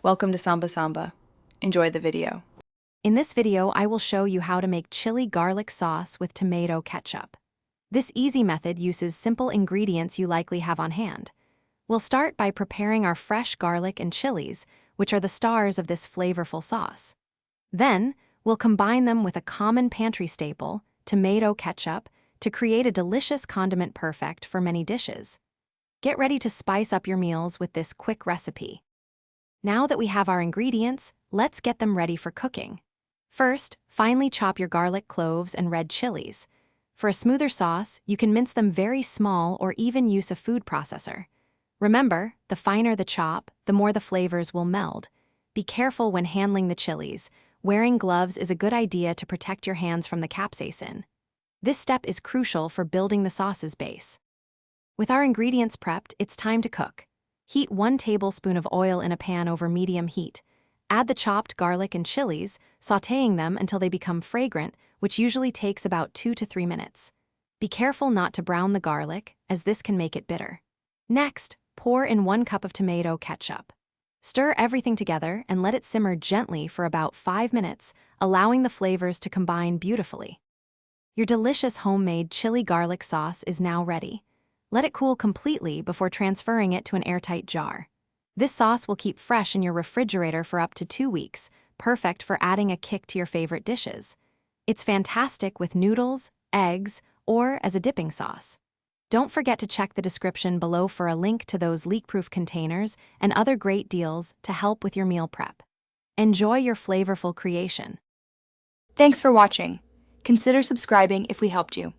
Welcome to Samba Samba. Enjoy the video. In this video, I will show you how to make chili garlic sauce with tomato ketchup. This easy method uses simple ingredients you likely have on hand. We'll start by preparing our fresh garlic and chilies, which are the stars of this flavorful sauce. Then, we'll combine them with a common pantry staple, tomato ketchup, to create a delicious condiment perfect for many dishes. Get ready to spice up your meals with this quick recipe. Now that we have our ingredients, let's get them ready for cooking. First, finely chop your garlic cloves and red chilies. For a smoother sauce, you can mince them very small or even use a food processor. Remember, the finer the chop, the more the flavors will meld. Be careful when handling the chilies. Wearing gloves is a good idea to protect your hands from the capsaicin. This step is crucial for building the sauce's base. With our ingredients prepped, it's time to cook. Heat 1 tablespoon of oil in a pan over medium heat. Add the chopped garlic and chilies, sautéing them until they become fragrant, which usually takes about 2 to 3 minutes. Be careful not to brown the garlic, as this can make it bitter. Next, pour in 1 cup of tomato ketchup. Stir everything together and let it simmer gently for about 5 minutes, allowing the flavors to combine beautifully. Your delicious homemade chili garlic sauce is now ready. Let it cool completely before transferring it to an airtight jar. This sauce will keep fresh in your refrigerator for up to 2 weeks, perfect for adding a kick to your favorite dishes. It's fantastic with noodles, eggs, or as a dipping sauce. Don't forget to check the description below for a link to those leak-proof containers and other great deals to help with your meal prep. Enjoy your flavorful creation. Thanks for watching. Consider subscribing if we helped you.